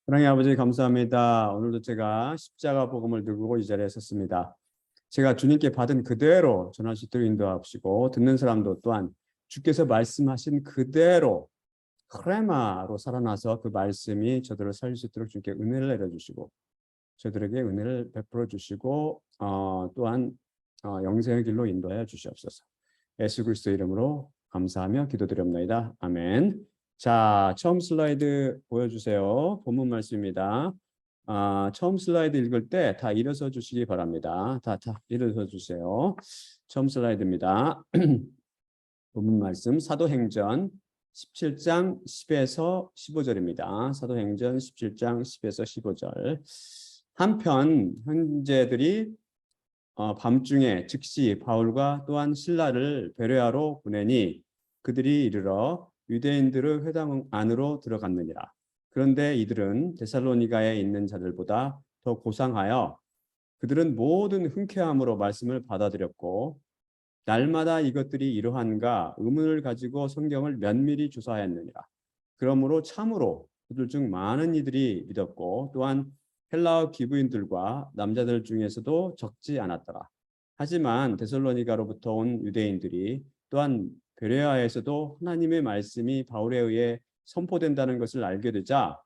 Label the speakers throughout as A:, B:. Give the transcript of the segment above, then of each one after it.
A: 하나님 아버지 감사합니다. 오늘도 제가 십자가 복음을 들고 이 자리에 섰습니다. 제가 주님께 받은 그대로 전할 수 있도록 인도하시고 듣는 사람도 또한 주께서 말씀하신 그대로 크레마로 살아나서 그 말씀이 저들을 살릴 수 있도록 주님께 은혜를 내려주시고 저들에게 은혜를 베풀어 주시고 또한 영생의 길로 인도하여 주시옵소서. 예수 그리스도 이름으로 감사하며 기도드립니다. 아멘. 자, 처음 슬라이드 보여주세요. 본문 말씀입니다. 처음 슬라이드 읽을 때 다 일어서 주시기 바랍니다. 다 일어서 주세요. 처음 슬라이드입니다. 본문 말씀 사도행전 17장 10에서 15절입니다. 사도행전 17장 10에서 15절. 한편 형제들이 밤중에 즉시 바울과 또한 실라를 베레아로 보내니 그들이 이르러 유대인들의 회당 안으로 들어갔느니라. 그런데 이들은 데살로니가에 있는 자들보다 더 고상하여 그들은 모든 흔쾌함으로 말씀을 받아들였고 날마다 이것들이 이러한가 의문을 가지고 성경을 면밀히 조사하였느니라. 그러므로 참으로 그들 중 많은 이들이 믿었고 또한 헬라어 기부인들과 남자들 중에서도 적지 않았더라. 하지만 데살로니가로부터 온 유대인들이 또한 베레아에서도 하나님의 말씀이 바울에 의해 선포된다는 것을 알게 되자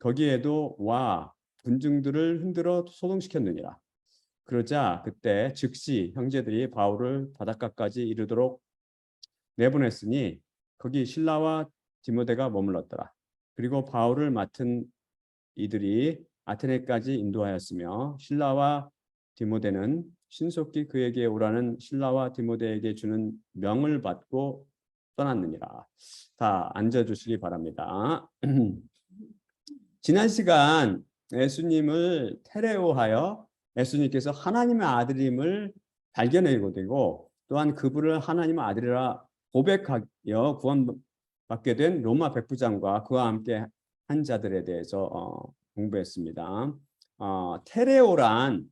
A: 거기에도 와 군중들을 흔들어 소동시켰느니라. 그러자 그때 즉시 형제들이 바울을 바닷가까지 이르도록 내보냈으니 거기 실라와 디모데가 머물렀더라. 그리고 바울을 맡은 이들이 아테네까지 인도하였으며 실라와 디모데는 신속히 그에게 오라는 실라와 디모데에게 주는 명을 받고 떠났느니라. 다 앉아주시기 바랍니다. 지난 시간 예수님을 테레오하여 예수님께서 하나님의 아들임을 발견하게 되고 또한 그분을 하나님의 아들이라 고백하여 구원받게 된 로마 백부장과 그와 함께 한 자들에 대해서 공부했습니다. 테레오란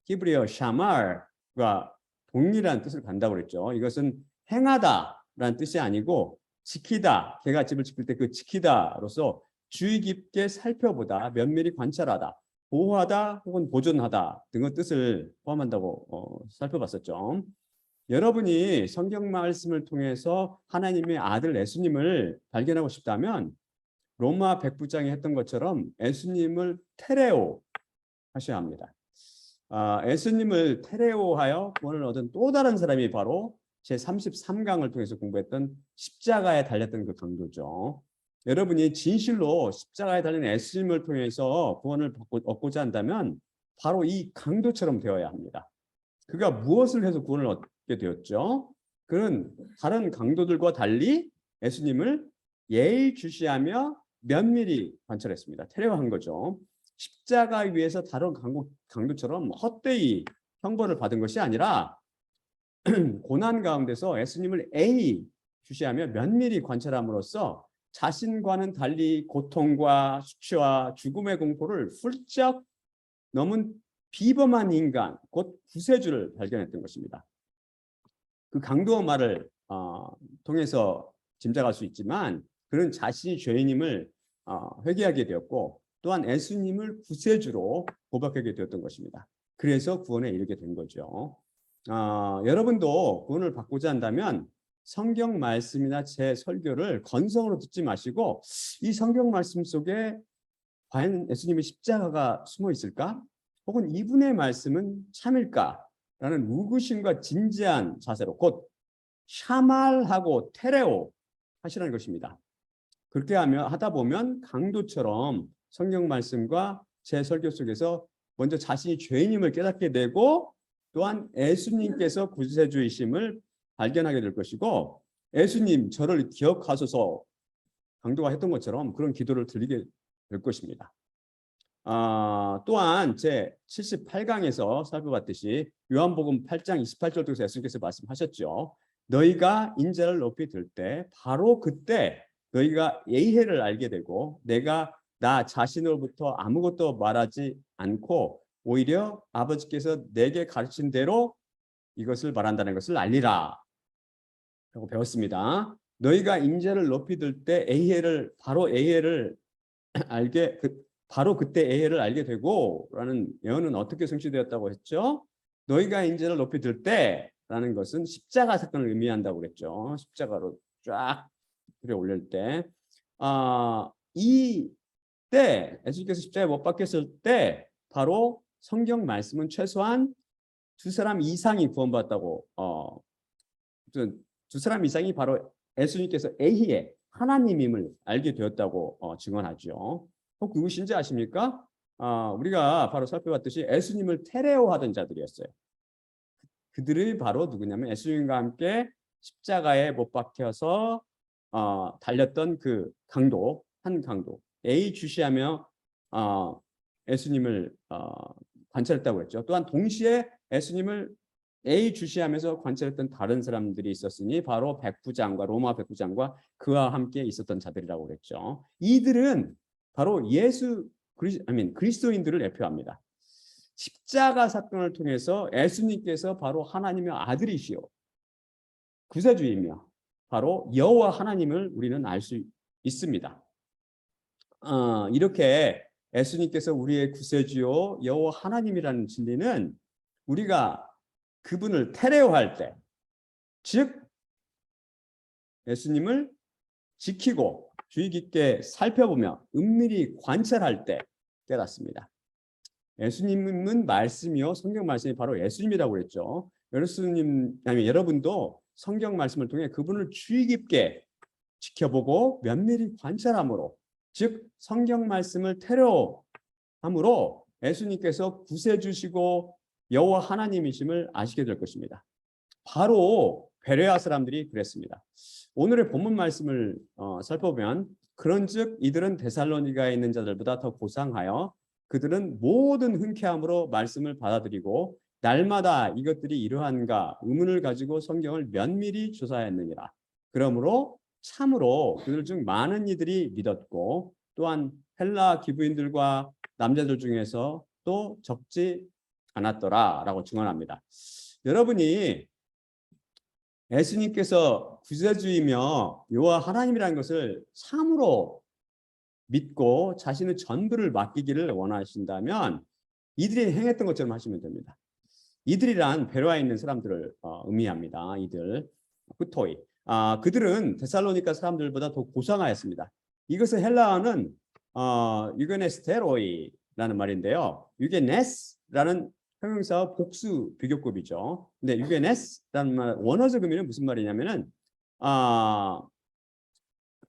A: 히브리어 샤말과 동일한 뜻을 간다고 그랬죠. 이것은 행하다라는 뜻이 아니고 지키다, 개가집을 지킬 때 그 지키다로서 주의 깊게 살펴보다, 면밀히 관찰하다, 보호하다 혹은 보존하다 등의 뜻을 포함한다고 살펴봤었죠. 여러분이 성경 말씀을 통해서 하나님의 아들 예수님을 발견하고 싶다면 로마 백부장이 했던 것처럼 예수님을 테레오 하셔야 합니다. 예수님을 테레오하여 구원을 얻은 또 다른 사람이 바로 제33강을 통해서 공부했던 십자가에 달렸던 그 강도죠. 여러분이 진실로 십자가에 달린 예수님을 통해서 구원을 얻고자 한다면 바로 이 강도처럼 되어야 합니다. 그가 무엇을 해서 구원을 얻게 되었죠? 그는 다른 강도들과 달리 예수님을 예의주시하며 면밀히 관찰했습니다. 테레오한 거죠. 십자가 위에서 다른 강도처럼 헛되이 형벌을 받은 것이 아니라 고난 가운데서 예수님을 예의주시하며 면밀히 관찰함으로써 자신과는 달리 고통과 수치와 죽음의 공포를 훌쩍 넘은 비범한 인간, 곧 구세주를 발견했던 것입니다. 그 강도의 말을 통해서 짐작할 수 있지만 그는 자신이 죄인임을 회개하게 되었고 또한 예수님을 구세주로 고백하게 되었던 것입니다. 그래서 구원에 이르게 된 거죠. 여러분도 구원을 받고자 한다면 성경 말씀이나 제 설교를 건성으로 듣지 마시고 이 성경 말씀 속에 과연 예수님의 십자가가 숨어 있을까? 혹은 이분의 말씀은 참일까? 라는 의구심과 진지한 자세로 곧 샤말하고 테레오 하시라는 것입니다. 그렇게 하다 보면 강도처럼 성경 말씀과 제 설교 속에서 먼저 자신이 죄인임을 깨닫게 되고 또한 예수님께서 구세주이심을 발견하게 될 것이고 예수님 저를 기억하소서 강도가 했던 것처럼 그런 기도를 드리게 될 것입니다. 또한 제 78강에서 살펴봤듯이 요한복음 8장 28절에서 예수님께서 말씀하셨죠. 너희가 인자를 높이 들 때 바로 그때 너희가 예의를 알게 되고 내가 나 자신으로부터 아무것도 말하지 않고 오히려 아버지께서 내게 가르친 대로 이것을 말한다는 것을 알리라 라고 배웠습니다. 너희가 인자를 높이 들 때 바로 예의를 바로 그때 A를 알게 되고 라는 예언은 어떻게 성취되었다고 했죠? 너희가 인자를 높이 들 때라는 것은 십자가 사건을 의미한다고 그랬죠. 십자가로 쫙 들어 올릴 때. 이때 예수님께서 십자가에 못 박혔을 때 바로 성경 말씀은 최소한 두 사람 이상이 구원받았다고 두 사람 이상이 바로 예수님께서 에히의 하나님임을 알게 되었다고 증언하죠. 혹 누구신지 아십니까? 우리가 바로 살펴봤듯이 예수님을 테레오하던 자들이었어요. 그들이 바로 누구냐면 예수님과 함께 십자가에 못 박혀서 달렸던 그 강도, 한 강도 A 주시하며 예수님을 관찰했다고 했죠. 또한 동시에 예수님을 A 주시하면서 관찰했던 다른 사람들이 있었으니 바로 백부장과 로마 백부장과 그와 함께 있었던 자들이라고 그랬죠. 이들은 바로 그리스도인들을 대표합니다. 십자가 사건을 통해서 예수님께서 바로 하나님의 아들이시요 구세주이며 바로 여호와 하나님을 우리는 알 수 있습니다. 이렇게 예수님께서 우리의 구세주요 여호와 하나님이라는 진리는 우리가 그분을 테레오할 때, 즉 예수님을 지키고 주의 깊게 살펴보며 은밀히 관찰할 때 깨닫습니다. 예수님은 말씀이요 성경 말씀이 바로 예수님이라고 그랬죠. 여러분도 성경 말씀을 통해 그분을 주의 깊게 지켜보고 면밀히 관찰함으로, 즉 성경 말씀을 테레오함으로 예수님께서 구세주시고 여호와 하나님이심을 아시게 될 것입니다. 바로 베레아 사람들이 그랬습니다. 오늘의 본문 말씀을 살펴보면 그런즉 이들은 데살로니가에 있는 자들보다 더 고상하여 그들은 모든 흔쾌함으로 말씀을 받아들이고 날마다 이것들이 이러한가 의문을 가지고 성경을 면밀히 조사했느니라. 그러므로 참으로 그들 중 많은 이들이 믿었고 또한 헬라 기부인들과 남자들 중에서 또 적지 않았더라라고 증언합니다. 여러분이 예수님께서 구세주이며 여호와 하나님이라는 것을 참으로 믿고 자신의 전부를 맡기기를 원하신다면 이들이 행했던 것처럼 하시면 됩니다. 이들이란 베레아에 있는 사람들을 의미합니다. 이들 후토이. 그들은 데살로니가 사람들보다 더 고상하였습니다. 이것은 헬라어는 유게네스테로이라는 말인데요. 유게네스라는 형용사 복수 비교급이죠. 근데 유게네스라는 말 원어적 의미는 무슨 말이냐면은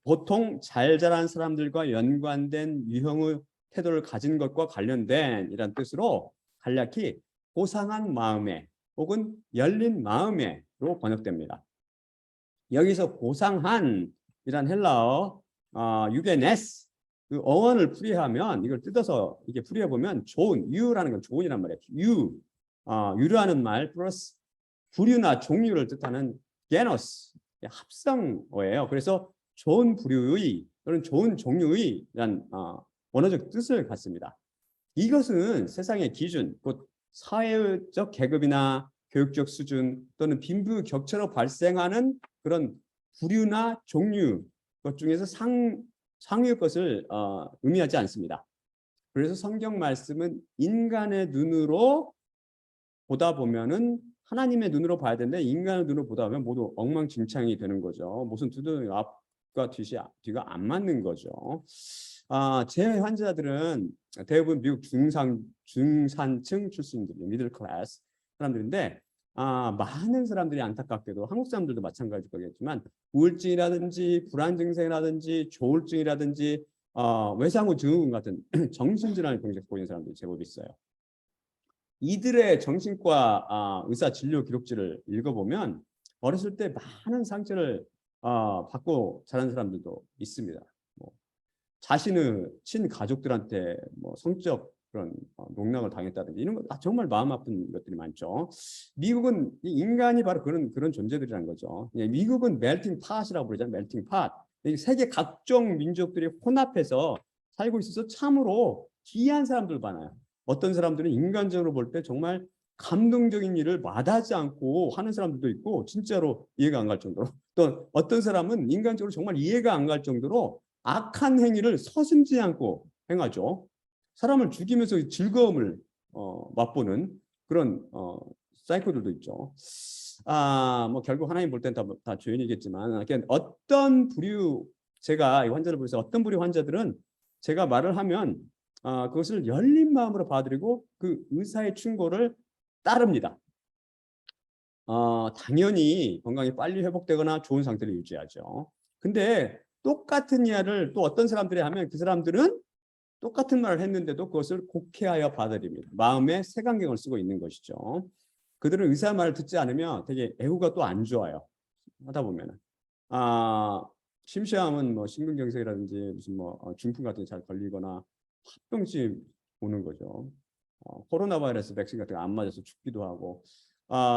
A: 보통 잘 자란 사람들과 연관된 유형의 태도를 가진 것과 관련된 이란 뜻으로 간략히 고상한 마음에 혹은 열린 마음에로 번역됩니다. 여기서 고상한 이란 헬라어 유게네스 그 어원을 풀이하면 이걸 뜯어서 이게 풀이해 보면 좋은 유라는 건 좋은이란 말이에요. 유라는 말 플러스 부류나 종류를 뜻하는 게노스 합성어예요. 그래서 좋은 부류의 또는 좋은 종류의 이란 원어적 뜻을 갖습니다. 이것은 세상의 기준, 곧 사회적 계급이나 교육적 수준 또는 빈부격차로 발생하는 그런 부류나 종류 것 중에서 상위의 것을 의미하지 않습니다. 그래서 성경 말씀은 인간의 눈으로 보다 보면은 하나님의 눈으로 봐야 되는데 인간의 눈으로 보다 보면 모두 엉망진창이 되는 거죠. 무슨 두둥 앞과 뒤가 안 맞는 거죠. 제 환자들은 대부분 미국 중산층 출신들이에요. 미들 클래스 사람들인데 많은 사람들이 안타깝게도 한국 사람들도 마찬가지일 거겠지만 우울증이라든지 불안 증세라든지 조울증이라든지 외상후 증후군 같은 정신질환을 병적고 있는 사람들이 제법 있어요. 이들의 정신과 의사 진료 기록지를 읽어보면 어렸을 때 많은 상처를 받고 자란 사람들도 있습니다. 자신의 친가족들한테 성적 그런 농락을 당했다든지 이런 거 정말 마음 아픈 것들이 많죠. 미국은 인간이 바로 그런 존재들이라는 거죠. 미국은 멜팅 팟이라고 부르잖아요. 멜팅 팟. 세계 각종 민족들이 혼합해서 살고 있어서 참으로 기이한 사람들 많아요. 어떤 사람들은 인간적으로 볼 때 정말 감동적인 일을 마다하지 않고 하는 사람들도 있고 진짜로 이해가 안 갈 정도로 또 어떤 사람은 인간적으로 정말 이해가 안 갈 정도로 악한 행위를 서슴지 않고 행하죠. 사람을 죽이면서 즐거움을 맛보는 그런 사이코들도 있죠. 뭐 결국 하나님 볼 땐 다 죄인이겠지만 어떤 부류 제가 이 환자를 보면서 어떤 부류 환자들은 제가 말을 하면 그것을 열린 마음으로 받아들이고 그 의사의 충고를 따릅니다. 당연히 건강이 빨리 회복되거나 좋은 상태를 유지하죠. 근데 똑같은 이야기를 또 어떤 사람들이 하면 그 사람들은 똑같은 말을 했는데도 그것을 곡해하여 받아들입니다. 마음에 색안경을 쓰고 있는 것이죠. 그들은 의사 말을 듣지 않으면 되게 애후가 또 안 좋아요. 하다 보면은 심시하면 뭐 심근경색이라든지 무슨 뭐 중풍 같은 게 잘 걸리거나 합병증이 오는 거죠. 코로나 바이러스 백신 같은 거 안 맞아서 죽기도 하고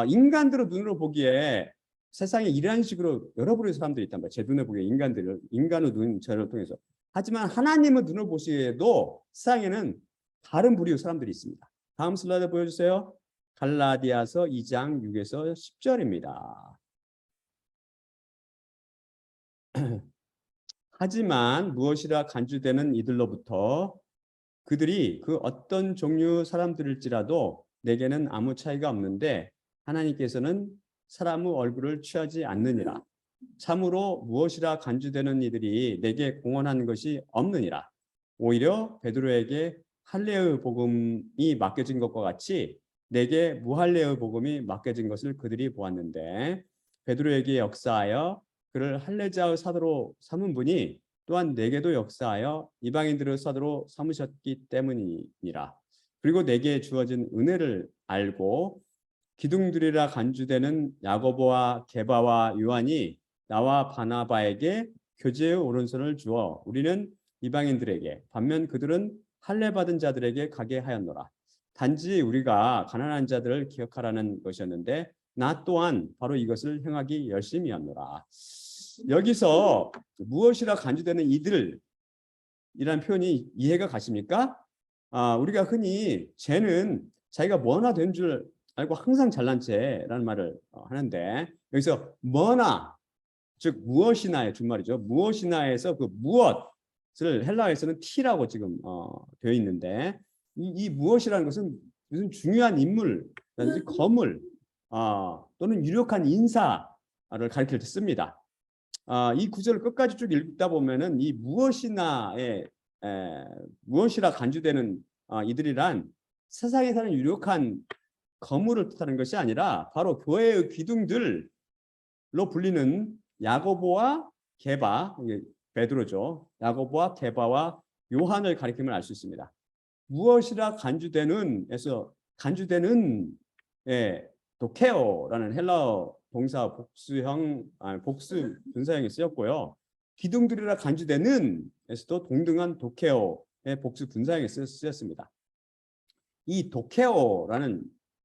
A: 인간들의 눈으로 보기에 세상에 이런 식으로 여러 부류의 사람들이 있단 말이에요. 제 눈에 보기에 인간의 눈 저를 통해서. 하지만 하나님의 눈을 보시에도 세상에는 다른 부류의 사람들이 있습니다. 다음 슬라이드 보여주세요. 갈라디아서 2장 6에서 10절입니다. 하지만 무엇이라 간주되는 이들로부터 그들이 그 어떤 종류 사람들일지라도 내게는 아무 차이가 없는데 하나님께서는 사람의 얼굴을 취하지 않느니라. 참으로 무엇이라 간주되는 이들이 내게 공언하는 것이 없느니라. 오히려 베드로에게 할례의 복음이 맡겨진 것과 같이 내게 무할례의 복음이 맡겨진 것을 그들이 보았는데 베드로에게 역사하여 그를 할례자의 사도로 삼은 분이 또한 내게도 역사하여 이방인들의 사도로 삼으셨기 때문이니라. 그리고 내게 주어진 은혜를 알고 기둥들이라 간주되는 야고보와 게바와 요한이 나와 바나바에게 교제의 오른손을 주어 우리는 이방인들에게 반면 그들은 할례 받은 자들에게 가게 하였노라. 단지 우리가 가난한 자들을 기억하라는 것이었는데 나 또한 바로 이것을 행하기 열심히 하노라. 여기서 무엇이라 간주되는 이들이라는 표현이 이해가 가십니까? 우리가 흔히 쟤는 자기가 뭐나 된 줄 알고 항상 잘난 채라는 말을 하는데 여기서 뭐나 즉 무엇이나의 준말이죠. 무엇이나에서 그 무엇을 헬라어에서는 T라고 지금 되어 있는데 이 무엇이라는 것은 무슨 중요한 인물라든지 거물 또는 유력한 인사를 가리킬 때 씁니다. 이 구절을 끝까지 쭉 읽다 보면은 이 무엇이나에 무엇이라 간주되는 이들이란 세상에 사는 유력한 거물을 뜻하는 것이 아니라 바로 교회의 기둥들로 불리는 야고보와 게바, 베드로죠. 야고보와 게바와 요한을 가리킴을 알 수 있습니다. 무엇이라 간주되는에서 간주되는 도케오라는 헬라어 동사 복수 분사형이 쓰였고요. 기둥들이라 간주되는에서도 동등한 도케오의 복수 분사형이 쓰였습니다. 이 도케오라는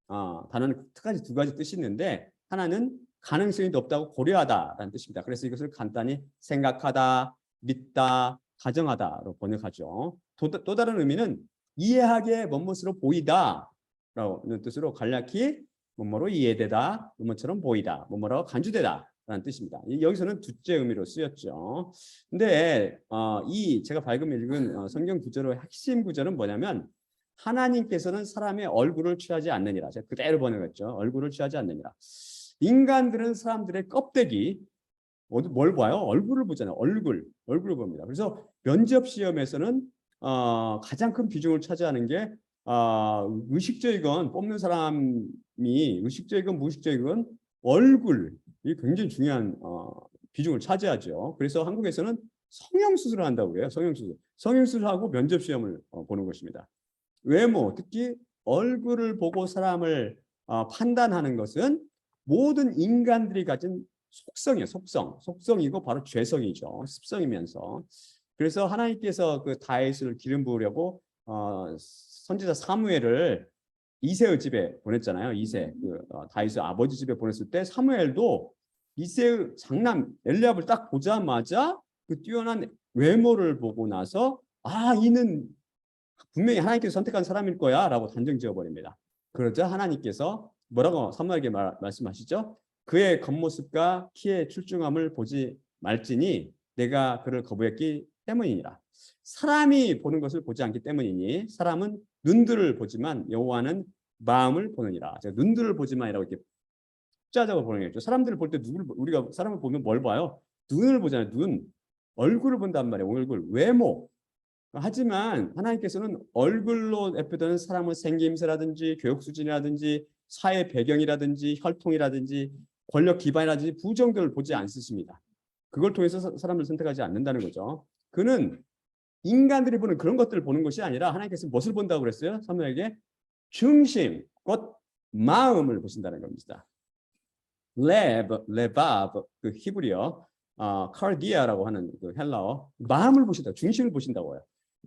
A: 단어는 두 가지 뜻이 있는데 하나는 가능성이 높다고 고려하다라는 뜻입니다. 그래서 이것을 간단히 생각하다, 믿다, 가정하다로 번역하죠. 또 다른 의미는 이해하기에 멋멋으로 보이다라는 뜻으로 갈라키 뭐뭐로 이해되다, 뭐뭐처럼 보이다, 뭐뭐로 간주되다 라는 뜻입니다. 여기서는 둘째 의미로 쓰였죠. 근데 이 제가 방금 읽은 성경 구절의 핵심 구절은 뭐냐면 하나님께서는 사람의 얼굴을 취하지 않느니라. 제가 그대로 번역했죠. 얼굴을 취하지 않느니라. 인간들은 사람들의 껍데기, 뭘 봐요? 얼굴을 보잖아요. 얼굴을 봅니다. 그래서 면접 시험에서는 가장 큰 비중을 차지하는 게 의식적이건 뽑는 사람이 의식적이건 무의식적이건 얼굴이 굉장히 중요한 비중을 차지하죠. 그래서 한국에서는 성형수술을 한다고 그래요. 성형수술하고 면접 시험을 보는 것입니다. 외모, 특히 얼굴을 보고 사람을 판단하는 것은 모든 인간들이 가진 속성이에요. 속성이고 바로 죄성이죠. 습성이면서. 그래서 하나님께서 그 다윗을 기름 부으려고 선지자 사무엘을 이새의 집에 보냈잖아요. 이새 다윗의 아버지 집에 보냈을 때 사무엘도 이새의 장남 엘리압을 딱 보자마자 그 뛰어난 외모를 보고 나서 이는 분명히 하나님께서 선택한 사람일 거야 라고 단정 지어버립니다. 그러자 하나님께서 뭐라고 사무엘에게 말씀하시죠? 그의 겉모습과 키의 출중함을 보지 말지니 내가 그를 거부했기 때문이니라. 사람이 보는 것을 보지 않기 때문이니 사람은 눈들을 보지만 여호와는 마음을 보느니라. 제가 눈들을 보지만이라고 이렇게 숫자적으로 보는 거죠. 사람들을 볼 때 우리가 사람을 보면 뭘 봐요? 눈을 보잖아요. 눈, 얼굴을 본단 말이에요. 얼굴, 외모. 하지만 하나님께서는 얼굴로 대표되는 사람의 생김새라든지 교육 수준이라든지 사회 배경이라든지 혈통이라든지 권력 기반이라든지 부정들을 보지 않으십니다. 그걸 통해서 사람을 선택하지 않는다는 거죠. 그는 인간들이 보는 그런 것들을 보는 것이 아니라 하나님께서 무엇을 본다고 그랬어요? 사무엘에게 중심, 곧 마음을 보신다는 겁니다. 레바브, 그 히브리어, 카르디아라고 하는 그 헬라어, 마음을 보신다, 중심을 보신다고요.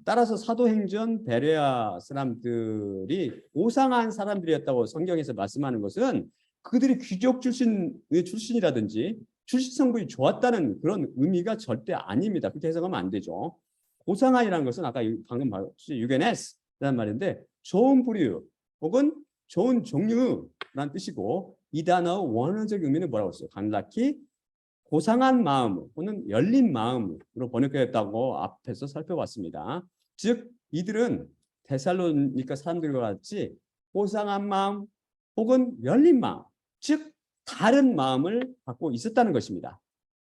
A: 따라서 사도행전 베레아 사람들이 오상한 사람들이었다고 성경에서 말씀하는 것은 그들이 귀족 출신이라든지 출신 성분이 좋았다는 그런 의미가 절대 아닙니다. 그렇게 해석하면 안 되죠. 오상한이라는 것은 아까 방금 말했듯이 유게네스라는 말인데 좋은 부류 혹은 좋은 종류라는 뜻이고 이 단어의 원어적 의미는 뭐라고 했어요? 간략히 고상한 마음 또는 열린 마음으로 번역되었다고 앞에서 살펴봤습니다. 즉 이들은 데살로니가 사람들과 같이 고상한 마음 혹은 열린 마음, 즉 다른 마음을 갖고 있었다는 것입니다.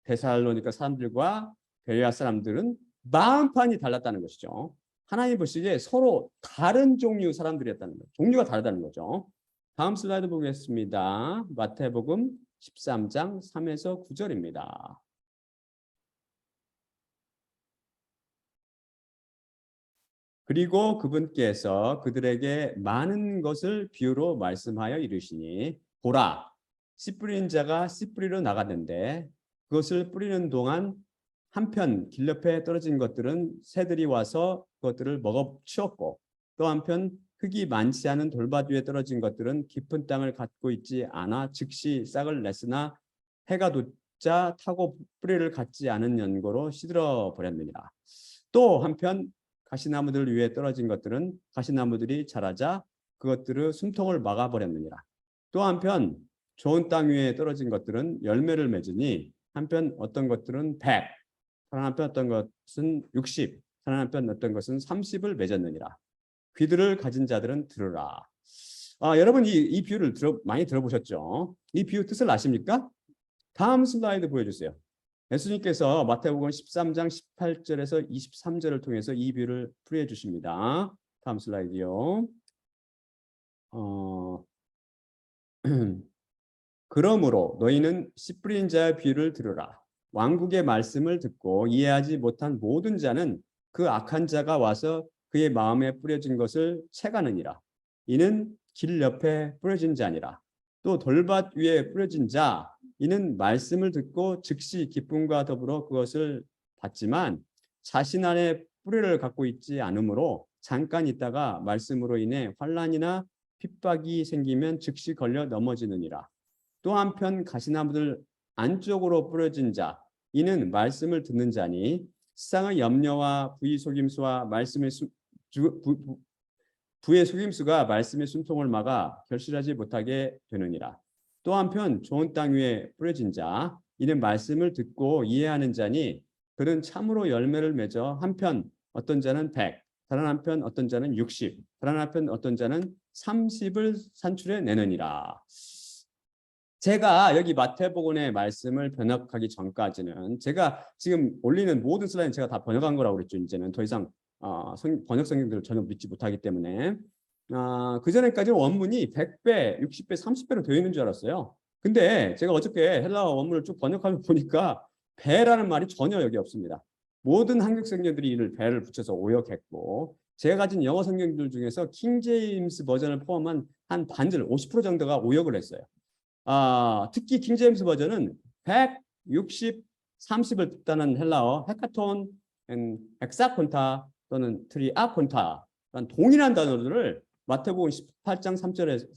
A: 데살로니가 사람들과 베레아 사람들은 마음판이 달랐다는 것이죠. 하나님 보시기에 서로 다른 종류 사람들이었다는 거죠. 종류가 다르다는 거죠. 다음 슬라이드 보겠습니다. 마태복음 13장 3에서 9절입니다. 그리고 그분께서 그들에게 많은 것을 비유로 말씀하여 이르시니 보라, 씨 뿌리는 자가 씨 뿌리러 나갔는데 그것을 뿌리는 동안 한편 길 옆에 떨어진 것들은 새들이 와서 그것들을 먹어 치웠고 또 한편 흙이 많지 않은 돌밭 위에 떨어진 것들은 깊은 땅을 갖고 있지 않아 즉시 싹을 냈으나 해가 돋자 타고 뿌리를 갖지 않은 연고로 시들어 버렸느니라. 또 한편 가시나무들 위에 떨어진 것들은 가시나무들이 자라자 그것들의 숨통을 막아버렸느니라. 또 한편 좋은 땅 위에 떨어진 것들은 열매를 맺으니 한편 어떤 것들은 100, 다른 한편 어떤 것은 60, 다른 한편 어떤 것은 30을 맺었느니라. 귀들을 가진 자들은 들으라. 여러분 이 비유를 많이 들어보셨죠? 이 비유 뜻을 아십니까? 다음 슬라이드 보여주세요. 예수님께서 마태복음 13장 18절에서 23절을 통해서 이 비유를 풀이해 주십니다. 다음 슬라이드요. 그러므로 너희는 씨 뿌린 자의 비유를 들으라. 왕국의 말씀을 듣고 이해하지 못한 모든 자는 그 악한 자가 와서 그의 마음에 뿌려진 것을 채가느니라. 이는 길 옆에 뿌려진 자니라. 또 돌밭 위에 뿌려진 자, 이는 말씀을 듣고 즉시 기쁨과 더불어 그것을 받지만 자신 안에 뿌리를 갖고 있지 않으므로 잠깐 있다가 말씀으로 인해 환난이나 핍박이 생기면 즉시 걸려 넘어지느니라. 또 한편 가시나무들 안쪽으로 뿌려진 자, 이는 말씀을 듣는 자니 세상의 염려와 부의 속임수와 부의 속임수가 말씀의 숨통을 막아 결실하지 못하게 되느니라. 또 한편 좋은 땅 위에 뿌려진 자, 이는 말씀을 듣고 이해하는 자니 그는 참으로 열매를 맺어 한편 어떤 자는 100, 다른 한편 어떤 자는 60, 다른 한편 어떤 자는 30을 산출해 내느니라. 제가 여기 마태복음의 말씀을 번역하기 전까지는 제가 지금 올리는 모든 슬라이드는 제가 다 번역한 거라고 그랬죠. 이제는 더 이상 번역 성경들을 전혀 믿지 못하기 때문에 그전에까지는 원문이 100배, 60배, 30배로 되어 있는 줄 알았어요. 근데 제가 어저께 헬라어 원문을 쭉 번역하면 보니까 배라는 말이 전혀 여기 없습니다. 모든 한국 성경들이 이를 배를 붙여서 오역했고 제가 가진 영어 성경들 중에서 킹제임스 버전을 포함한 한 반절 50% 정도가 오역을 했어요. 특히 킹제임스 버전은 160, 30을 뜻하는 헬라어 헤카톤, 엑사콘타 또는 트리아콘타 동일한 단어들을 마태복음 18장 3절에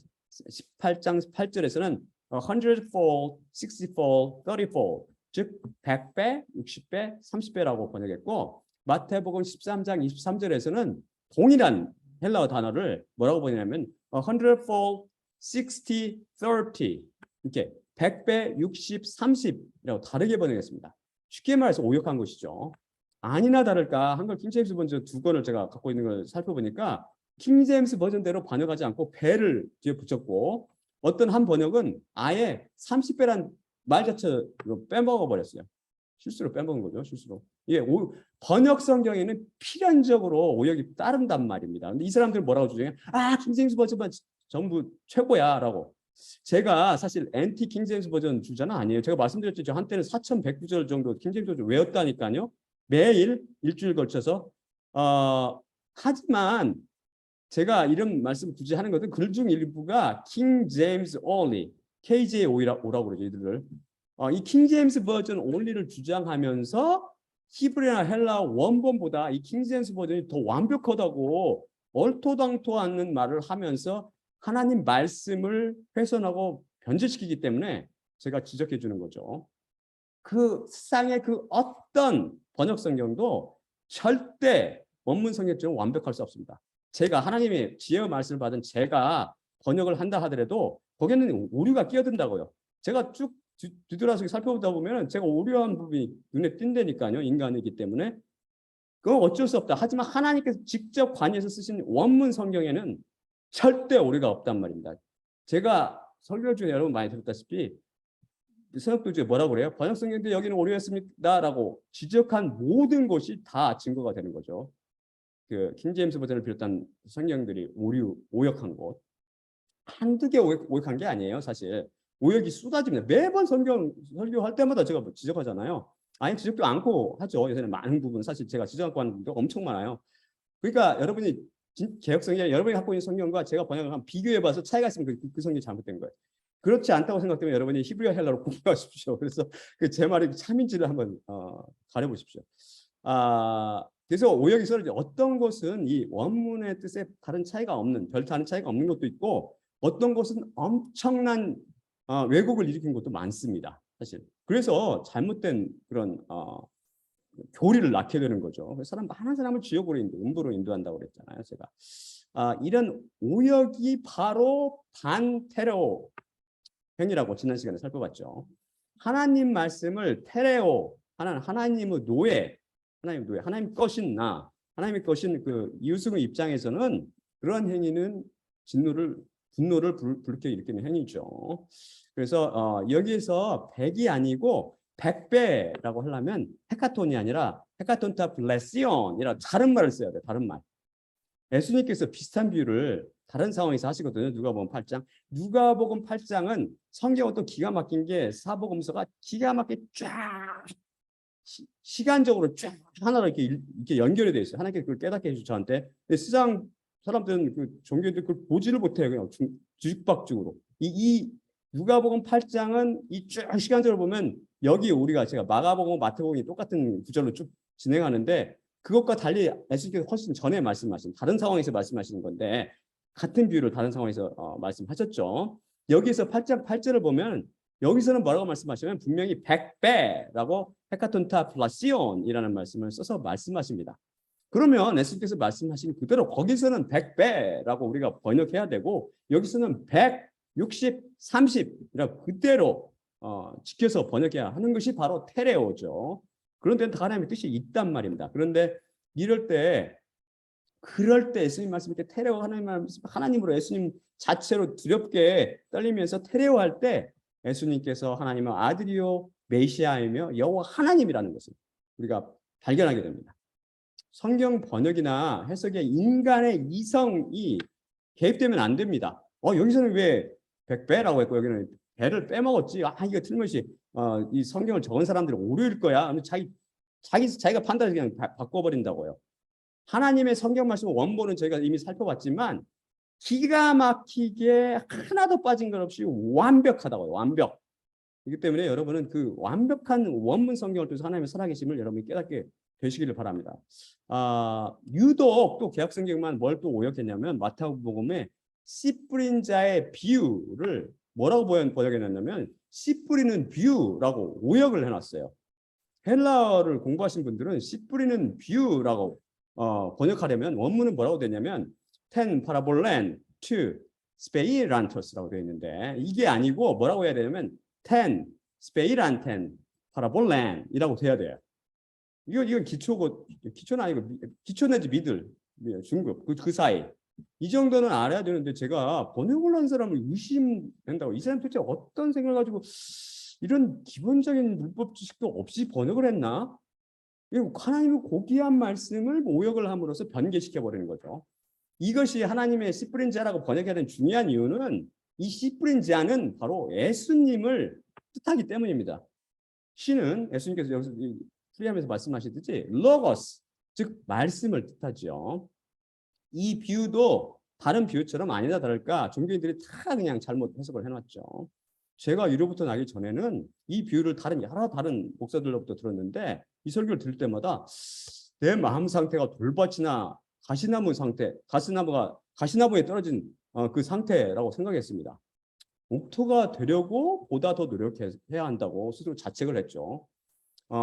A: 18장 8절에서는 100fold, 60fold, 30fold 즉 100배, 60배, 30배라고 번역했고 마태복음 13장 23절에서는 동일한 헬라어 단어를 뭐라고 번역하냐면 100fold, 60, 30 이렇게 100배, 60, 30이라고 다르게 번역했습니다. 쉽게 말해서 오역한 것이죠. 아니나 다를까 한글 킹제임스 버전 두 권을 제가 갖고 있는 걸 살펴보니까 킹제임스 버전대로 번역하지 않고 배를 뒤에 붙였고 어떤 한 번역은 아예 30배란 말 자체로 빼먹어 버렸어요. 실수로 빼먹은 거죠. 실수로. 예, 번역 성경에는 필연적으로 오역이 따른단 말입니다. 근데 이 사람들은 뭐라고 주장해? 아, 킹제임스 버전만 전부 최고야라고. 제가 사실 엔티 킹제임스 버전 주자는 아니에요. 제가 말씀드렸죠. 저 한때는 4,109절 정도 킹제임스 버전 외웠다니까요. 매일 일주일 걸쳐서. 하지만 제가 이런 말씀 굳이 하는 것은 글 중 일부가 킹 제임스 only, KJO라고 그러죠. 이들을. 이 킹 제임스 버전 only를 주장하면서 히브리나 헬라 원본보다 이 킹 제임스 버전이 더 완벽하다고 얼토당토 않는 말을 하면서 하나님 말씀을 훼손하고 변질시키기 때문에 제가 지적해 주는 거죠. 그 세상의 그 어떤 번역 성경도 절대 원문 성경처럼 완벽할 수 없습니다. 제가 하나님의 지혜의 말씀을 받은 제가 번역을 한다 하더라도 거기에는 오류가 끼어든다고요. 제가 쭉 뒤돌아서 살펴보다 보면 제가 오류한 부분이 눈에 띈다니까요. 인간이기 때문에. 그건 어쩔 수 없다. 하지만 하나님께서 직접 관여해서 쓰신 원문 성경에는 절대 오류가 없단 말입니다. 제가 설교 중에 여러분 많이 들었다시피 서역도 중에 뭐라고 그래요? 번역 성경인데 여기는 오류했습니다라고 지적한 모든 것이 다 증거가 되는 거죠. 그 킹제임스 버전을 비롯한 성경들이 오역한 것 한두 개 오역한 게 아니에요. 사실 오역이 쏟아집니다. 매번 성경 설교할 때마다 제가 지적하잖아요. 아니 지적도 않고 하죠. 요새는 많은 부분 사실 제가 지적하고 하는 부분도 엄청 많아요. 그러니까 여러분이 개혁성경 여러분이 갖고 있는 성경과 제가 번역을 한번 비교해봐서 차이가 있으면 그 성경이 잘못된 거예요. 그렇지 않다고 생각되면 여러분이 히브리어 헬라로 공부하십시오. 그래서 그 제 말이 참인지를 한번 가려보십시오. 그래서 오역이 썰어져 어떤 것은 이 원문의 뜻에 다른 차이가 없는 별 다른 차이가 없는 것도 있고 어떤 것은 엄청난 왜곡을 일으킨 것도 많습니다. 사실 그래서 잘못된 그런 교리를 낳게 되는 거죠. 많은 사람을 지옥으로 음부로 인도한다고 그랬잖아요. 제가 이런 오역이 바로 반테레오 행위라고 지난 시간에 살펴봤죠. 하나님 말씀을 테레오 하나님의 노예 하나님 것인 나 하나님의 것인 그 이웃의 입장에서는 그런 행위는 분노를 불쾌 일으키는 행위죠. 그래서 여기에서 100이 아니고 100배라고 하려면 헤카톤이 아니라 헤카톤타 블레시온이라 다른 말을 써야 돼. 다른 말. 예수님께서 비슷한 비유를 다른 상황에서 하시거든요. 누가복음 8장. 누가복음 8장은 성경은 또 기가 막힌 게 사복음서가 기가 막히게 쫙 시간적으로 쫙 하나로 이렇게 연결이 돼 있어요. 하나님께서 그걸 깨닫게 해주죠 저한테. 근데 세상 사람들은 그 종교인들 그걸 보지를 못해요. 그냥 뒤죽박죽으로. 이 누가복음 8장은 이 쭉 시간적으로 보면 여기 우리가 제가 마가복음, 마태복음이 똑같은 구절로 쭉 진행하는데 그것과 달리 예수님께서 훨씬 전에 말씀하신 다른 상황에서 말씀하시는 건데 같은 비유를 다른 상황에서 말씀하셨죠. 여기서 8장 8절을 보면 여기서는 뭐라고 말씀하시면 분명히 100배라고 헤카톤타 플라시온이라는 말씀을 써서 말씀하십니다. 그러면 예수님께서 말씀하신 그대로 거기서는 100배라고 우리가 번역해야 되고 여기서는 100, 60, 30이라 그대로 지켜서 번역해야 하는 것이 바로 테레오죠. 그런 데는 다 하나님의 뜻이 있단 말입니다. 그런데 그럴 때 예수님 말씀 이렇게 테레오 하나님으로 예수님 자체로 두렵게 떨리면서 테레오할 때 예수님께서 하나님은 아들이요 메시아이며 여호와 하나님이라는 것을 우리가 발견하게 됩니다. 성경 번역이나 해석에 인간의 이성이 개입되면 안 됩니다. 여기서는 왜 100배라고 했고 여기는 배를 빼먹었지. 이거 틀림없이 이 성경을 적은 사람들은 오류일 거야. 자기가 판단을 그냥 바꿔버린다고요. 하나님의 성경 말씀 원본은 저희가 이미 살펴봤지만 기가 막히게 하나도 빠진 것 없이 완벽하다고요. 완벽. 그렇기 때문에 여러분은 그 완벽한 원문 성경을 통해서 하나님의 살아계심을 여러분이 깨닫게 되시기를 바랍니다. 유독 또 개역 성경만 뭘 또 오역했냐면 마태복음에 씨 뿌린 자의 비유를 뭐라고 번역해놨냐면 씨 뿌리는 비유라고 오역을 해놨어요. 헬라어를 공부하신 분들은 씨 뿌리는 비유라고 번역하려면 원문은 뭐라고 되냐면 ten parabollen to speiranthos라고 되어 있는데 이게 아니고 뭐라고 해야 되냐면 ten speiranten parabollen이라고 돼야 돼요. 이건 기초는 아니고 기초 내지 미들, 중급 그 사이. 이 정도는 알아야 되는데 제가 번역을 한 사람을 의심한다고. 이 사람 도대체 어떤 생각을 가지고 이런 기본적인 문법 지식도 없이 번역을 했나? 하나님의 고귀한 말씀을 오역을 함으로써 변개시켜 버리는 거죠. 이것이 하나님의 씨 뿌린 자라고 번역해야 되는 중요한 이유는 이 씨 뿌린 자는 바로 예수님을 뜻하기 때문입니다. 씨는 예수님께서 여기서 프리하면서 말씀하시듯이 로고스, 즉 말씀을 뜻하죠. 이 비유도 다른 비유처럼 아니다 다를까 종교인들이 다 그냥 잘못 해석을 해놨죠. 제가 유로부터 나기 전에는 이 비유를 여러 다른 목사들로부터 들었는데 이 설교를 들을 때마다 내 마음 상태가 돌밭이나 가시나무 상태, 가시나무에 떨어진 그 상태라고 생각했습니다. 목토가 되려고 보다 더 노력해야 한다고 스스로 자책을 했죠.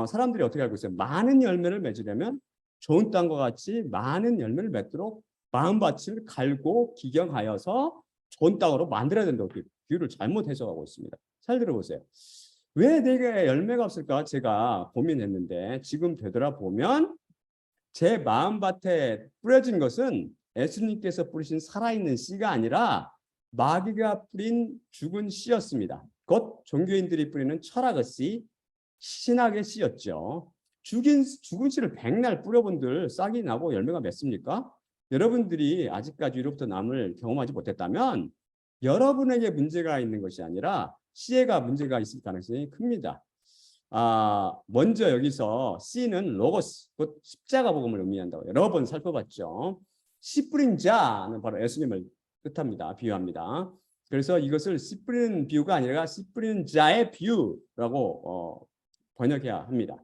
A: 사람들이 어떻게 알고 있어요? 많은 열매를 맺으려면 좋은 땅과 같이 많은 열매를 맺도록 마음밭을 갈고 기경하여서 좋은 땅으로 만들어야 된다고 비유를 잘못 해석하고 있습니다. 잘 들어보세요. 왜 내게 열매가 없을까 제가 고민했는데 지금 되돌아보면 제 마음밭에 뿌려진 것은 예수님께서 뿌리신 살아있는 씨가 아니라 마귀가 뿌린 죽은 씨였습니다. 곧 종교인들이 뿌리는 철학의 씨, 신학의 씨였죠. 죽은 씨를 백날 뿌려본들 싹이 나고 열매가 맺습니까? 여러분들이 아직까지 위로부터 남을 경험하지 못했다면 여러분에게 문제가 있는 것이 아니라 씨에가 문제가 있을 가능성이 큽니다. 먼저 여기서 씨는 로고스, 곧 십자가 복음을 의미한다고 여러 번 살펴봤죠. 씨 뿌린 자는 바로 예수님을 뜻합니다. 비유합니다. 그래서 이것을 씨 뿌리는 비유가 아니라 씨 뿌리는 자의 비유라고 번역해야 합니다.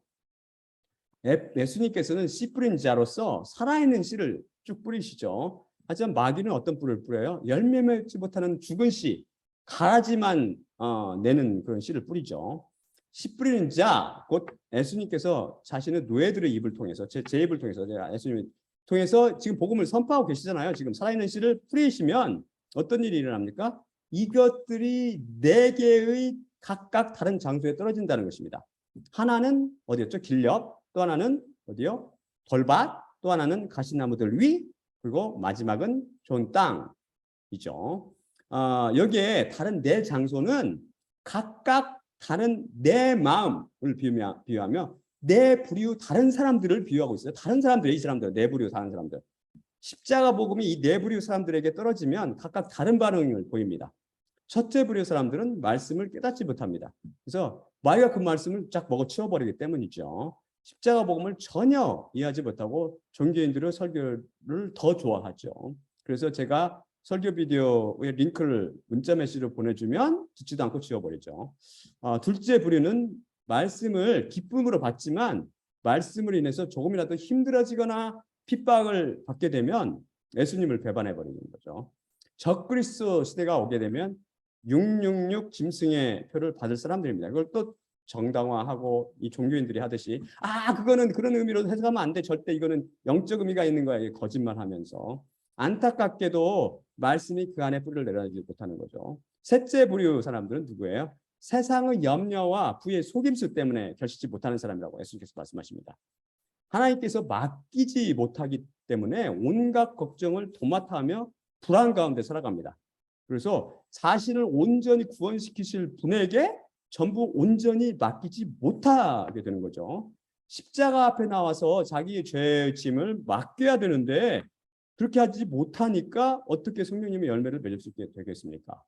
A: 예수님께서는 씨 뿌린 자로서 살아있는 씨를 쭉 뿌리시죠. 하지만 마귀는 어떤 뿌리를 뿌려요? 열매 맺지 못하는 죽은 씨, 가라지만 내는 그런 씨를 뿌리죠. 씨 뿌리는 자, 곧 예수님께서 자신의 노예들의 입을 통해서 제 입을 통해서 예수님을 통해서 지금 복음을 선포하고 계시잖아요. 지금 살아있는 씨를 뿌리시면 어떤 일이 일어납니까? 이것들이 네 개의 각각 다른 장소에 떨어진다는 것입니다. 하나는 어디였죠? 길렵, 또 하나는 어디요? 돌밭, 또 하나는 가시나무들 위, 그리고 마지막은 좋은 땅이죠. 여기에 다른 네 장소는 각각 다른 내 마음을 비유하며 내 부류 다른 사람들을 비유하고 있어요. 다른 사람들, 이 사람들, 내 부류 다른 사람들. 십자가 복음이 이 네 부류 사람들에게 떨어지면 각각 다른 반응을 보입니다. 첫째 부류 사람들은 말씀을 깨닫지 못합니다. 그래서 마귀가 그 말씀을 쫙 먹어치워버리기 때문이죠. 십자가 복음을 전혀 이해하지 못하고 종교인들의 설교를 더 좋아하죠. 그래서 제가 설교 비디오의 링크를 문자 메시지로 보내주면 듣지도 않고 지워버리죠. 둘째 부류는 말씀을 기쁨으로 받지만 말씀을 인해서 조금이라도 힘들어지거나 핍박을 받게 되면 예수님을 배반해버리는 거죠. 적그리스도 시대가 오게 되면 666 짐승의 표를 받을 사람들입니다. 그걸 또 정당화하고 이 종교인들이 하듯이 그거는 그런 의미로 해석하면 안 돼. 절대 이거는 영적 의미가 있는 거야. 거짓말하면서. 안타깝게도 말씀이 그 안에 뿌리를 내려주지 못하는 거죠. 셋째 부류 사람들은 누구예요? 세상의 염려와 부의 속임수 때문에 결실지 못하는 사람이라고 예수님께서 말씀하십니다. 하나님께서 맡기지 못하기 때문에 온갖 걱정을 도맡아하며 불안 가운데 살아갑니다. 그래서 자신을 온전히 구원시키실 분에게 전부 온전히 맡기지 못하게 되는 거죠. 십자가 앞에 나와서 자기의 죄의 짐을 맡겨야 되는데 그렇게 하지 못하니까 어떻게 성령님의 열매를 맺을 수 있게 되겠습니까?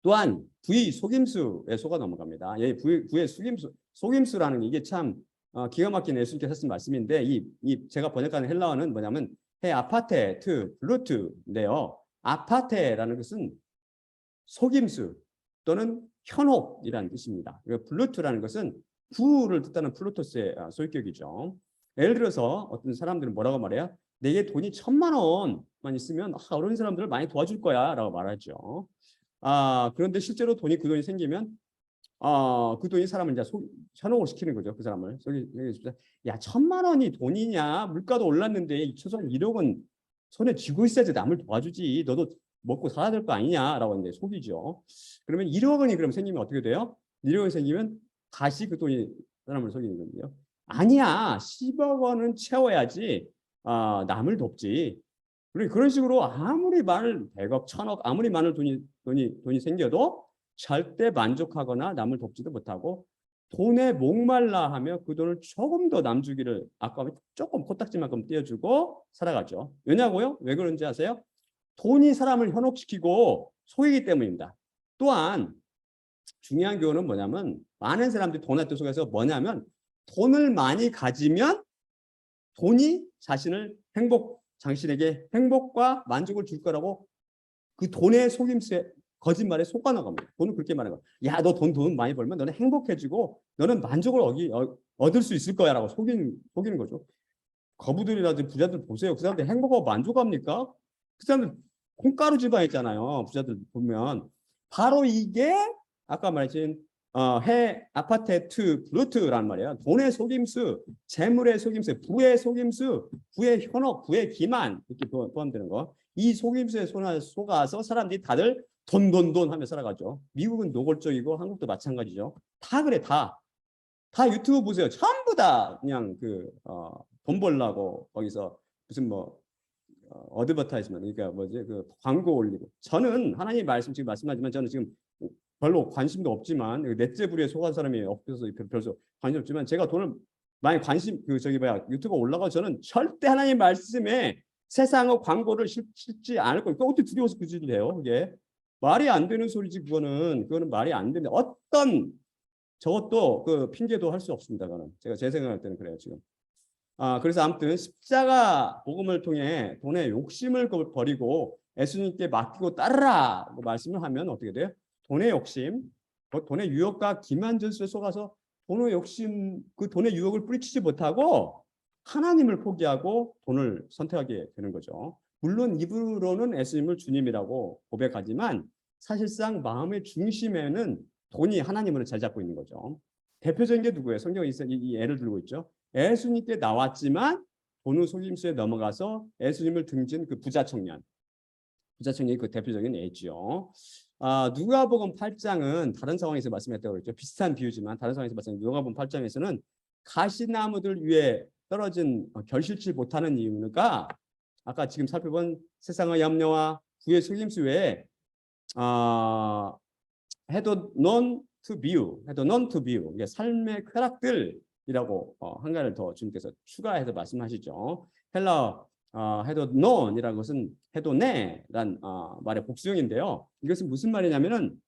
A: 또한 부의 속임수에 속아 넘어갑니다. 부의 속임수라는 이게 참 기가 막힌 예수님께서 하신 말씀인데 이 제가 번역하는 헬라어는 뭐냐면 아파테 트 블루트인데요. 아파테라는 것은 속임수 또는 현혹이라는 뜻입니다. 블루트라는 것은 부를 뜻하는 플루토스의 소유격이죠. 예를 들어서 어떤 사람들은 뭐라고 말해요? 내게 돈이 1000만 원만 있으면 어려운 사람들을 많이 도와줄 거야 라고 말하죠. 그런데 실제로 그 돈이 생기면 그 돈이 사람을 이제 현혹을 시키는 거죠. 그 사람을. 야, 1000만 원이 돈이냐? 물가도 올랐는데 최소한 1억은 손에 쥐고 있어야지 남을 도와주지. 너도 먹고 살아야 될 거 아니냐라고 이제 속이죠. 그러면 1억 원이 그럼 생기면 어떻게 돼요? 1억 원이 생기면 다시 그 돈이 사람을 속이는 건데요. 아니야, 10억 원은 채워야지 남을 돕지. 그런 식으로 아무리 많은 100억, 1000억 아무리 많은 돈이 생겨도 절대 만족하거나 남을 돕지도 못하고 돈에 목말라 하며 그 돈을 조금 더 남 주기를 아까워 조금 코딱지만큼 떼어주고 살아가죠. 왜냐고요? 왜 그런지 아세요? 돈이 사람을 현혹시키고 속이기 때문입니다. 또한 중요한 교훈은 뭐냐면 많은 사람들이 돈의 뜻 속에서 뭐냐면 돈을 많이 가지면 돈이 당신에게 행복과 만족을 줄 거라고 그 돈의 속임수에 거짓말에 속아는 겁니다. 돈은 그렇게 말하는 거야. 야, 너 돈 많이 벌면 너는 행복해지고 너는 만족을 얻을 수 있을 거야라고 속이는 거죠. 거부들이라든지 부자들 보세요. 그 사람들 행복하고 만족합니까? 그 사람들 콩가루 집안 있잖아요. 부자들 보면 바로 이게 아까 말했던 아파테트 블루트란 말이에요. 돈의 속임수, 재물의 속임수, 부의 속임수, 부의 현혹, 부의 기만 이렇게 포함되는 거. 이 속임수에 속아서 사람들이 다들 돈 하며 살아가죠. 미국은 노골적이고 한국도 마찬가지죠. 다 그래 다 유튜브 보세요. 전부 다 그냥 돈 벌라고 거기서 무슨 어드버타이즈먼트 그러니까 뭐지 그 광고 올리고 저는 하나님 말씀 지금 말씀하지만 저는 지금 별로 관심도 없지만 넷째 부리에 속한 사람이 없어서 별로 관심 없지만 제가 돈을 많이 유튜브 올라가 저는 절대 하나님 말씀에 세상의 광고를 실지 않을 거예요. 어떻게 두려워서 그 짓을 해요? 그게 말이 안 되는 소리지 그거는 말이 안 되는데 저것도 그 핑계도 할 수 없습니다. 그거는 제가 제 생각할 때는 그래요 지금. 그래서 아무튼 십자가 복음을 통해 돈의 욕심을 버리고 예수님께 맡기고 따르라 말씀을 하면 어떻게 돼요? 돈의 욕심, 돈의 유혹과 기만전수에 속아서 돈의 욕심, 그 돈의 유혹을 뿌리치지 못하고 하나님을 포기하고 돈을 선택하게 되는 거죠. 물론 입으로는 예수님을 주님이라고 고백하지만 사실상 마음의 중심에는 돈이 하나님을 잘 잡고 있는 거죠. 대표적인 게 누구예요? 성경에 이 예를 들고 있죠. 예수님께 나왔지만 돈의 속임수에 넘어가서 예수님을 등진 그 부자 청년이 그 대표적인 예죠. 누가복음 8장은 다른 상황에서 말씀했다고 그랬죠. 비슷한 비유지만 다른 상황에서 말씀한 누가복음 8장에서는 가시나무들 위에 떨어진 결실치 못하는 이유가 아까 지금 살펴본 세상의 염려와 부의 속임수 외에 had none to view 이게 삶의 쾌락들이라고 한가를 더 주님께서 추가해서 말씀하시죠. 헬라 had none이라는 것은 had ne란 말의 복수형인데요. 이것은 무슨 말이냐면은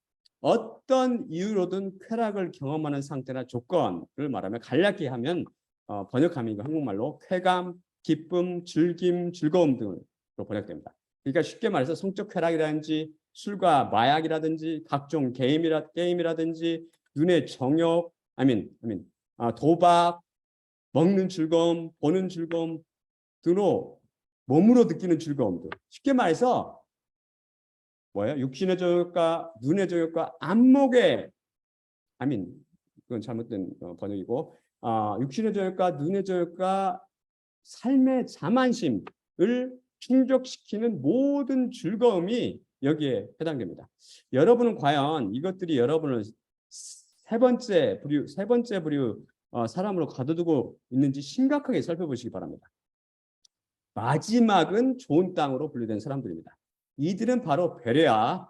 A: 어떤 이유로든 쾌락을 경험하는 상태나 조건을 말하면 간략히 하면 번역하면 이거 한국말로 쾌감, 기쁨, 즐김, 즐거움 등으로 번역됩니다. 그러니까 쉽게 말해서 성적 쾌락이라든지 술과 마약이라든지 각종 게임이라든지 눈의 정욕, 도박, 먹는 즐거움, 보는 즐거움 등으로 몸으로 느끼는 즐거움들. 쉽게 말해서 뭐예요? 육신의 정욕과 눈의 정욕과 안목의 그건 잘못된 번역이고 육신의 정욕과 눈의 정욕과 삶의 자만심을 충족시키는 모든 즐거움이 여기에 해당됩니다. 여러분은 과연 이것들이 여러분을 세 번째 부류 사람으로 가둬두고 있는지 심각하게 살펴보시기 바랍니다. 마지막은 좋은 땅으로 분류된 사람들입니다. 이들은 바로 베레아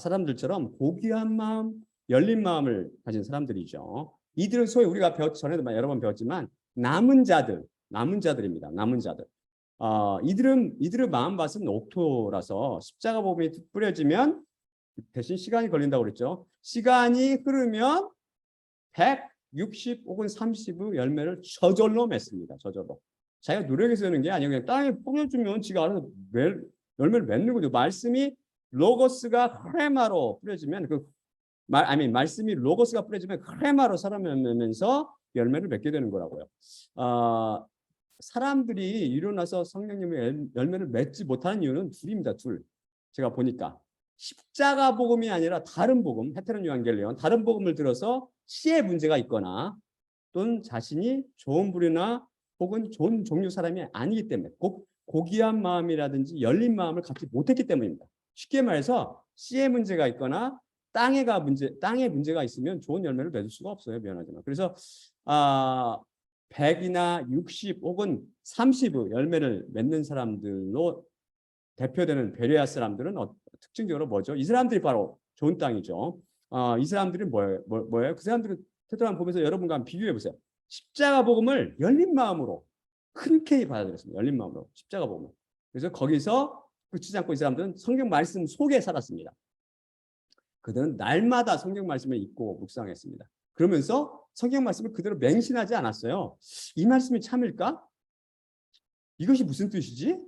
A: 사람들처럼 고귀한 마음, 열린 마음을 가진 사람들이죠. 이들은 소위 우리가 전에도 여러 번 배웠지만 남은 자들입니다. 남은 자들. 이들의 마음밭은 옥토라서 십자가 복음이 뿌려지면 대신 시간이 걸린다고 그랬죠. 시간이 흐르면 160 혹은 30의 열매를 저절로 맺습니다. 저절로. 자기가 노력해서 하는 게 아니고 그냥 땅에 뿌려주면 지가 알아서 열매를 맺는 거죠. 말씀이 로고스가 크레마로 뿌려지면 말씀이 로고스가 뿌려지면 크레마로 살아면서 열매를 맺게 되는 거라고요. 사람들이 일어나서 성령님의 열매를 맺지 못하는 이유는 둘입니다. 둘. 제가 보니까 십자가 복음이 아니라 다른 복음, 헤테론 유한겔리온 다른 복음을 들어서 씨의 문제가 있거나 또는 자신이 좋은 부류나 혹은 좋은 종류 사람이 아니기 때문에 고귀한 마음이라든지 열린 마음을 갖지 못했기 때문입니다. 쉽게 말해서 씨의 문제가 있거나 땅의 문제가 있으면 좋은 열매를 맺을 수가 없어요. 미안하지만. 그래서 100이나 60 혹은 30의 열매를 맺는 사람들로 대표되는 베레아 사람들은 특징적으로 뭐죠? 이 사람들이 바로 좋은 땅이죠. 이 사람들이 뭐예요? 그 사람들은 테드랑 보면서 여러분과 한번 비교해 보세요. 십자가 복음을 열린 마음으로 흔쾌히 받아들였습니다. 열린 마음으로 십자가 복음을. 그래서 거기서 그치지 않고 이 사람들은 성경 말씀 속에 살았습니다. 그들은 날마다 성경 말씀을 읽고 묵상했습니다. 그러면서 성경 말씀을 그대로 맹신하지 않았어요. 이 말씀이 참일까? 이것이 무슨 뜻이지?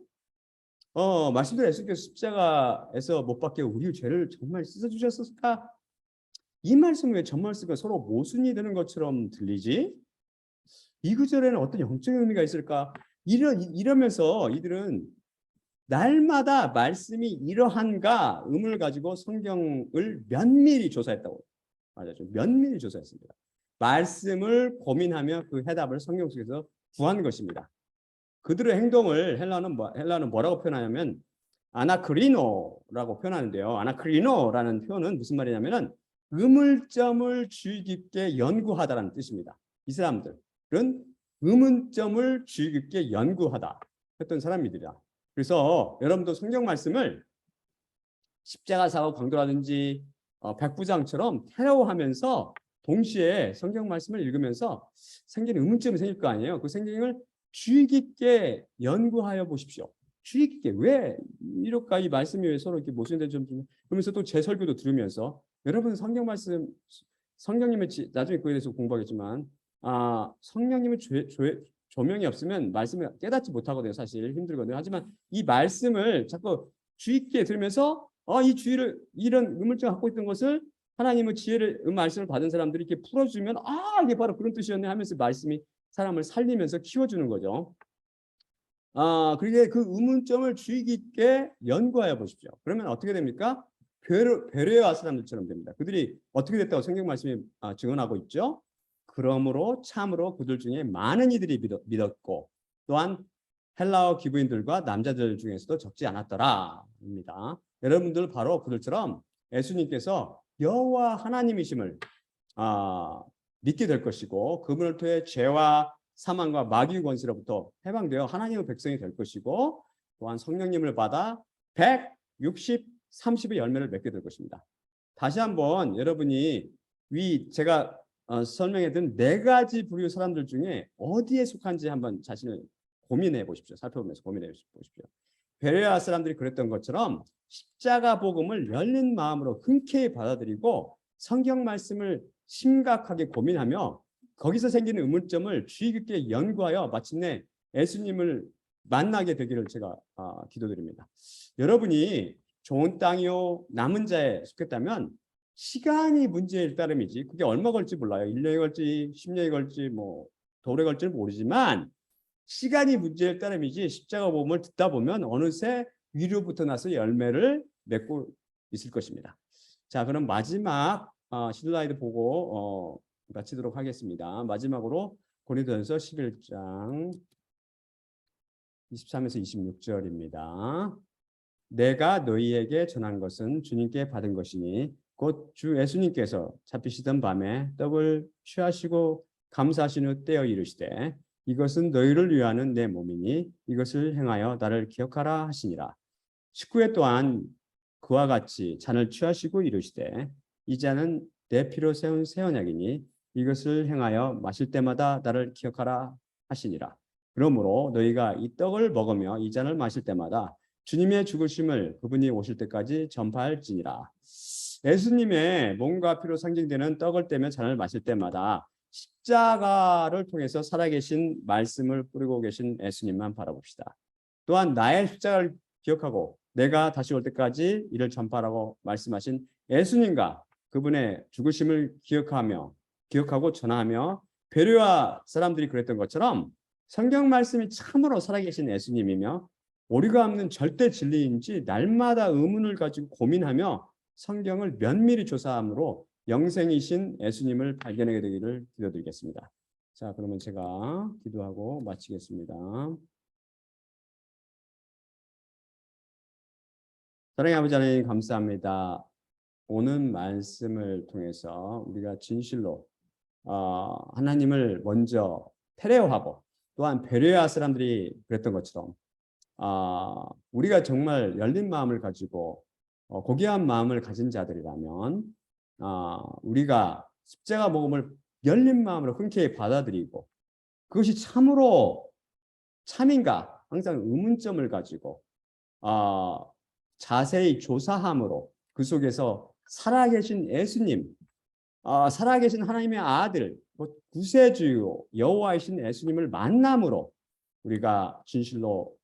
A: 말씀대로 예수께서 십자가에서 못 박혀 우리 죄를 정말 씻어주셨을까? 이 말씀은 왜 전 말씀과 서로 모순이 되는 것처럼 들리지? 이 구절에는 어떤 영적인 의미가 있을까? 이러면서 이들은 날마다 말씀이 이러한가 의문을 가지고 성경을 면밀히 조사했다고. 맞아요. 면밀히 조사했습니다. 말씀을 고민하며 그 해답을 성경 속에서 구한 것입니다. 그들의 행동을 헬라는 뭐라고 표현하냐면 아나크리노라고 표현하는데요. 아나크리노라는 표현은 무슨 말이냐면은 의문점을 주의 깊게 연구하다라는 뜻입니다. 이 사람들은 의문점을 주의 깊게 연구하다 했던 사람들이다. 그래서 여러분도 성경 말씀을 십자가 사고 강도라든지 백부장처럼 테러하면서 동시에 성경 말씀을 읽으면서 생기는 의문점이 생길 거 아니에요. 그 생김을 주의 깊게 연구하여 보십시오. 주의 깊게 왜 이럴까? 이 말씀이 왜 서로 이렇게 모순되지? 그러면서 또 제 설교도 들으면서 여러분 성경 말씀 성령님의 나중에 그에 대해서 공부하겠지만 성령님의 조명이 없으면 말씀을 깨닫지 못하거든요. 사실 힘들거든요. 하지만 이 말씀을 자꾸 주의 깊게 들으면서 이 주의를 이런 의문점을 갖고 있던 것을 하나님의 지혜를 말씀을 받은 사람들이 이렇게 풀어주면 이게 바로 그런 뜻이었네 하면서 말씀이 사람을 살리면서 키워주는 거죠. 그러게 그 의문점을 주의 깊게 연구하여 보십시오. 그러면 어떻게 됩니까? 베레아 사람들처럼 됩니다. 그들이 어떻게 됐다고 성경 말씀이 증언하고 있죠. 그러므로 참으로 그들 중에 많은 이들이 믿었고 또한 헬라어 기브인들과 남자들 중에서도 적지 않았더라입니다. 여러분들 바로 그들처럼 예수님께서 여호와 하나님이심을 믿게 될 것이고 그분을 통해 죄와 사망과 마귀의 권세로부터 해방되어 하나님의 백성이 될 것이고 또한 성령님을 받아 100, 60, 30의 열매를 맺게 될 것입니다. 다시 한번 여러분이 제가 설명해드린 4가지 부류의 사람들 중에 어디에 속한지 한번 자신을 고민해 보십시오. 살펴보면서 고민해 보십시오. 베레아 사람들이 그랬던 것처럼 십자가 복음을 열린 마음으로 흔쾌히 받아들이고 성경 말씀을 심각하게 고민하며 거기서 생기는 의문점을 주의 깊게 연구하여 마침내 예수님을 만나게 되기를 제가 기도드립니다. 여러분이 좋은 땅이요 남은 자에 속했다면 시간이 문제일 따름이지 그게 얼마 걸지 몰라요. 1년이 걸지 10년이 걸지 오래 걸지는 모르지만 시간이 문제일 따름이지 십자가 복음을 듣다 보면 어느새 위로부터 나서 열매를 맺고 있을 것입니다. 자, 그럼 마지막 슬라이드 보고 마치도록 하겠습니다. 마지막으로 고린도전서 11장 23에서 26절입니다. 내가 너희에게 전한 것은 주님께 받은 것이니 곧 주 예수님께서 잡히시던 밤에 떡을 취하시고 감사하신 후 떼어 이르시되 이것은 너희를 위하는 내 몸이니 이것을 행하여 나를 기억하라 하시니라. 19회 또한 그와 같이 잔을 취하시고 이르시되 이 잔은 내 피로 세운 새 언약이니 이것을 행하여 마실 때마다 나를 기억하라 하시니라. 그러므로 너희가 이 떡을 먹으며 이 잔을 마실 때마다 주님의 죽으심을 그분이 오실 때까지 전파할지니라. 예수님의 몸과 피로 상징되는 떡을 떼며 잔을 마실 때마다 십자가를 통해서 살아계신 말씀을 뿌리고 계신 예수님만 바라봅시다. 또한 나의 십자가를 기억하고 내가 다시 올 때까지 이를 전파하라고 말씀하신 예수님과 그분의 죽으심을 기억하고 전하며 베레아 사람들이 그랬던 것처럼 성경 말씀이 참으로 살아계신 예수님이며 오류가 없는 절대 진리인지 날마다 의문을 가지고 고민하며 성경을 면밀히 조사함으로 영생이신 예수님을 발견하게 되기를 기도드리겠습니다. 자, 그러면 제가 기도하고 마치겠습니다. 사랑의 아버지 하나님 감사합니다. 오는 말씀을 통해서 우리가 진실로 하나님을 먼저 테레오하고 또한 베레아 사람들이 그랬던 것처럼 우리가 정말 열린 마음을 가지고 고귀한 마음을 가진 자들이라면 우리가 십자가 복음을 열린 마음으로 흔쾌히 받아들이고 그것이 참으로 참인가 항상 의문점을 가지고 자세히 조사함으로 그 속에서 살아계신 예수님, 살아계신 하나님의 아들, 구세주 여호와이신 예수님을 만남으로 우리가 진실로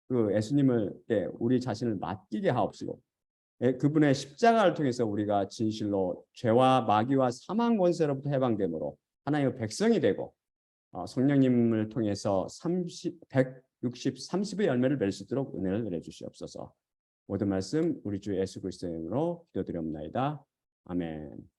A: 그 예수님을 우리 자신을 맡기게 하옵시고 그분의 십자가를 통해서 우리가 진실로 죄와 마귀와 사망 권세로부터 해방됨으로 하나님의 백성이 되고 성령님을 통해서 160, 30의 열매를 맺을 수 있도록 은혜를 내려주시옵소서. 모든 말씀 우리 주 예수 그리스도의 이름으로 기도드리옵나이다. 아멘.